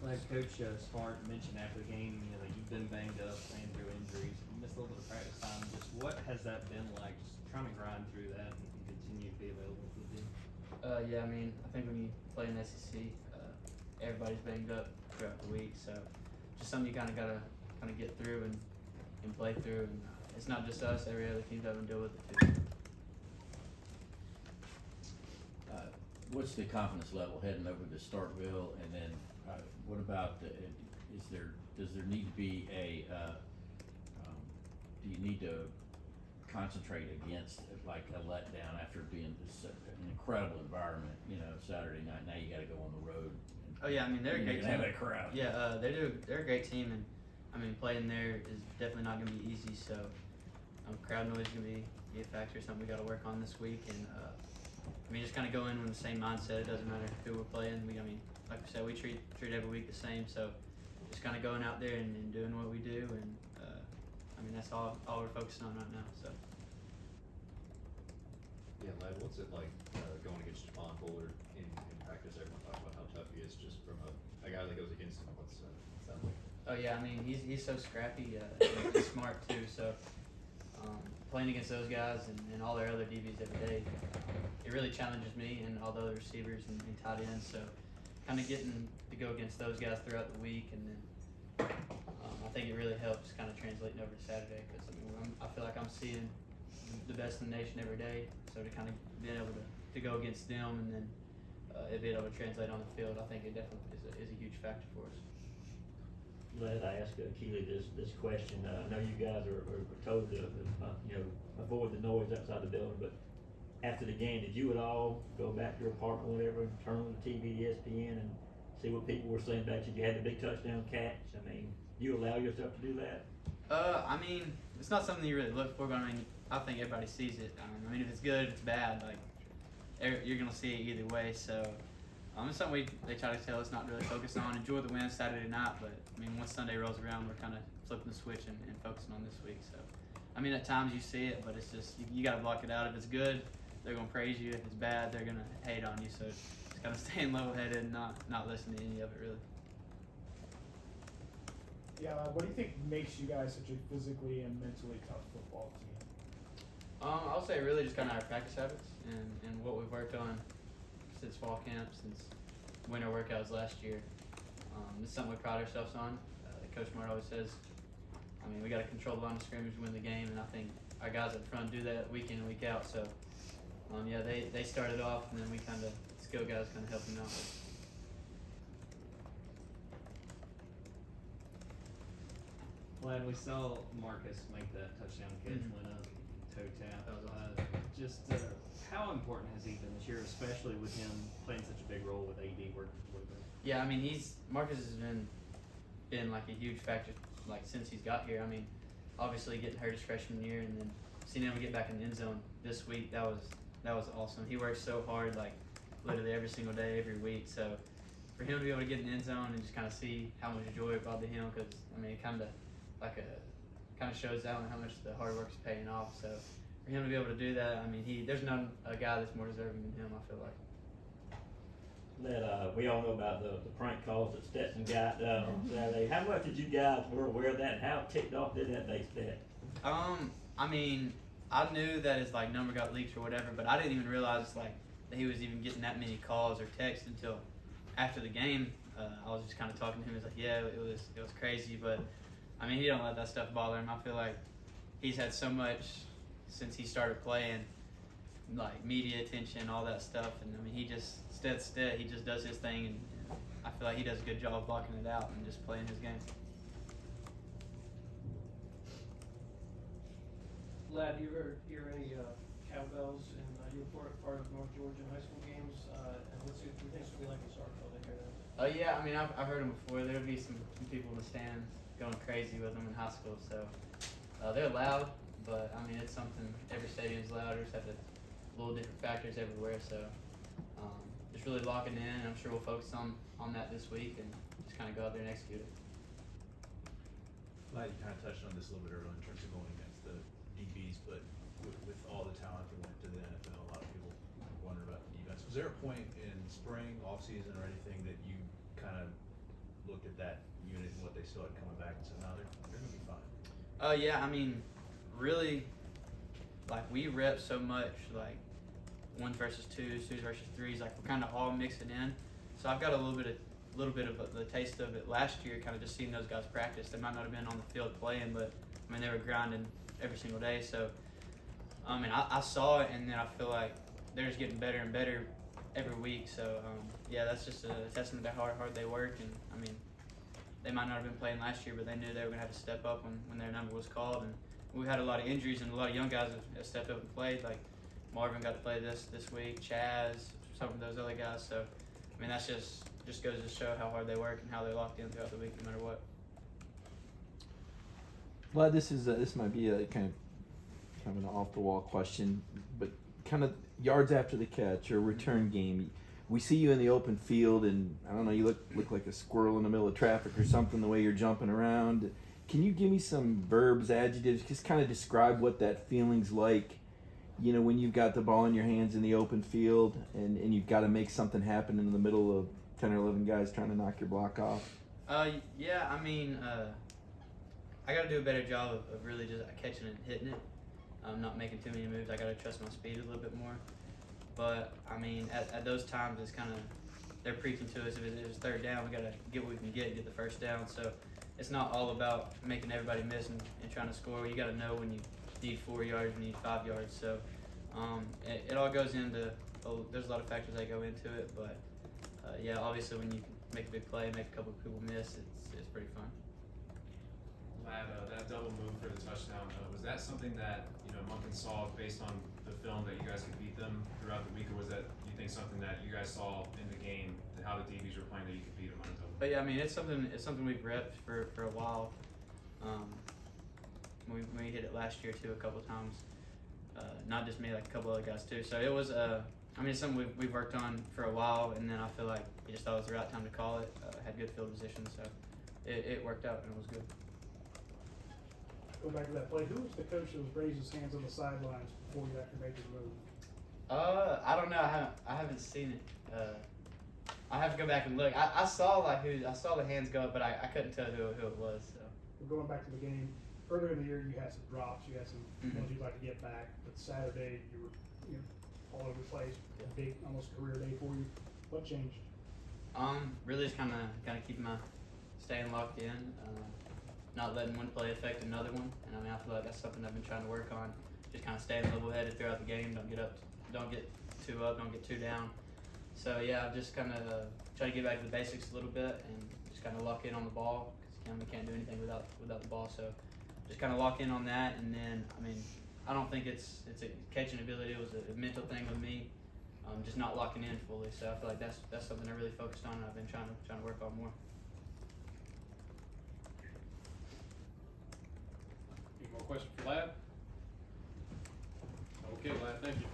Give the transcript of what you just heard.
Like Coach Smart mentioned after the game, you know, that you've been banged up, playing through injuries, you missed a little bit of practice time. Just what has that been like? Just trying to grind through that and continue to be available for the team. Yeah, I mean, I think when you play in the SEC, everybody's banged up throughout the week, so just something you kind of gotta kind of get through and play through. And it's not just us; every other team's having to deal with it too. What's the confidence level heading over to Starkville, and then what about does there need to be do you need to concentrate against like a letdown after being an incredible environment, Saturday night, now you gotta go on the road. Oh yeah, I mean they're a great team. Have a crowd. Yeah, they're a great team, and I mean playing there is definitely not gonna be easy. So crowd noise is gonna be a factor, something we got to work on this week. And I mean just kind of go in with the same mindset. It doesn't matter who we're playing. I mean like we said, we treat every week the same. So just kind of going out there and doing what we do, and I mean that's all we're focusing on right now. So. Yeah, Lad, what's it like going against Javon Bullard in practice? Everyone talks about how tough he is just from a guy that goes against him. What's that like? Oh yeah, I mean he's so scrappy, he's smart too. So playing against those guys and all their other DBs every day, it really challenges me and all the other receivers and tight ends. So kind of getting to go against those guys throughout the week, and then I think it really helps kind of translating over to Saturday, because I mean I feel like I'm seeing the best in the nation every day. So to kind of being able to go against them and then it being able to translate on the field, I think it definitely is a huge factor for us. Let I ask Keely this question. I know you guys are told to avoid the noise outside the building, but after the game, did you at all go back to your apartment or whatever and turn on the TV, ESPN, and see what people were saying about you? You had the big touchdown catch. I mean, you allow yourself to do that? I mean, it's not something you really look for, but I mean, I think everybody sees it. I mean, if it's good, if it's bad, like you're gonna see it either way. So it's something they try to tell us not to really focus on. Enjoy the win Saturday night, but I mean, once Sunday rolls around, we're kind of flipping the switch and focusing on this week. So I mean, at times you see it, but it's just you got to block it out. If it's good, they're gonna praise you. If it's bad, they're gonna hate on you. So it's kind of staying level-headed and not listening to any of it really. Yeah, what do you think makes you guys such a physically and mentally tough football team? I'll say really just kind of our practice habits and what we've worked on since fall camp, since winter workouts last year. It's something we pride ourselves on. Coach Smart always says, I mean, we got to control the line of scrimmage to win the game, and I think our guys up front do that week in and week out. So, yeah, they started off, and then we kind of, skill guys kind of helped them out. Glad we saw Marcus make that touchdown catch, Mm-hmm. went up, toe tap. How important has he been this year, especially with him playing such a big role with AD working with him? Yeah, I mean, Marcus has been like a huge factor like since he's got here. I mean, obviously getting hurt his freshman year, and then seeing him get back in the end zone this week, that was awesome. He works so hard, like literally every single day, every week. So for him to be able to get in the end zone and just kind of see how much joy it brought to him, because I mean, it kind of shows out how much the hard work is paying off. So for him to be able to do that, I mean, there's not a guy that's more deserving than him, I feel like. We all know about the prank calls that Stetson got on Saturday. How much did you guys were aware of that, and how ticked off did that make Stet? I mean, I knew that his like number got leaked or whatever, but I didn't even realize like that he was even getting that many calls or texts until after the game. I was just kind of talking to him. He was like, "Yeah, it was crazy," but I mean, he don't let that stuff bother him. I feel like he's had so much since he started playing, like media attention, all that stuff, and I mean, he just he just does his thing, and I feel like he does a good job blocking it out and just playing his game. Lad, you're a cowbells, and you were part of North Georgia high school games. And what's your things will be like in Starkville to hear that? Yeah, I mean, I've heard them before. There'll be some people in the stands going crazy with them in high school. So they're loud, but I mean, it's something. Every stadium's loud. Just have little different factors everywhere. So just really locking in. And I'm sure we'll focus on that this week and just kind of go out there and execute it. Glad you kind of touched on this a little bit earlier in terms of going against the DBs, but with all the talent that went to the NFL, a lot of people wonder about the defense. Was there a point in spring, off season, or anything that you kind of looked at that unit and what they still had coming back and said, no, they're gonna be fine? Yeah, I mean, really, like we rep so much, like ones versus twos versus threes. Like we're kind of all mixing in. So I've got a little bit of the taste of it last year, kind of just seeing those guys practice. They might not have been on the field playing, but I mean they were grinding every single day. So I mean I saw it, and then I feel like they're just getting better and better every week. So yeah, that's just a testament to how hard they work. And I mean, they might not have been playing last year, but they knew they were gonna have to step up when their number was called. And we had a lot of injuries, and a lot of young guys have stepped up and played. Like Marvin got to play this week, Chaz, some of those other guys. So I mean, that's just goes to show how hard they work and how they're locked in throughout the week, no matter what. Well, this might be a kind of an off the wall question, but kind of yards after the catch or return game. We see you in the open field, and I don't know, you look like a squirrel in the middle of traffic or something. The way you're jumping around. Can you give me some verbs, adjectives, just kind of describe what that feeling's like? You know, when you've got the ball in your hands in the open field, and you've got to make something happen in the middle of 10 or 11 guys trying to knock your block off. Yeah, I mean, I got to do a better job of really just catching it and hitting it. Not making too many moves. I got to trust my speed a little bit more. But I mean, at those times, it's kind of they're preaching to us. If it's third down, we got to get what we can get the first down. So it's not all about making everybody miss and trying to score. You got to know when you need 4 yards, you need 5 yards. So it all goes into. There's a lot of factors that go into it, but yeah, obviously when you can make a big play, make a couple of people miss, it's pretty fun. That double move for the touchdown, was that something that, Monken saw based on the film that you guys could beat them throughout the week, or was that, you think, something that you guys saw in the game, and how the DBs were playing, that you could beat them on a double? But yeah, I mean, it's something we've repped for a while. We hit it last year too, a couple times. Not just me, like a couple other guys too. So it was, I mean, it's something we've worked on for a while, and then I feel like we just thought it was the right time to call it. Had good field position, so it worked out and it was good. Go back to that play. Who was the coach that was raising his hands on the sidelines before you actually made the move? I don't know. I haven't seen it. I have to go back and look. I saw I saw the hands go up, but I couldn't tell who it was. So. We're going back to the game. Earlier in the year, you had some drops. You had some ones you'd like to get back. But Saturday, you were all over the place. A big, almost career day for you. What changed? Really just kind of keeping staying locked in. Not letting one play affect another one, and I mean I feel like that's something I've been trying to work on. Just kind of staying level-headed throughout the game. Don't get too up, don't get too down. So yeah, I've just kind of try to get back to the basics a little bit and just kind of lock in on the ball because we can't do anything without the ball. So just kind of lock in on that, and then I mean I don't think it's a catching ability. It was a mental thing with me, just not locking in fully. So I feel like that's something I really focused on, and I've been trying to work on more. Any more questions for Lab? Okay, Lab, thank you.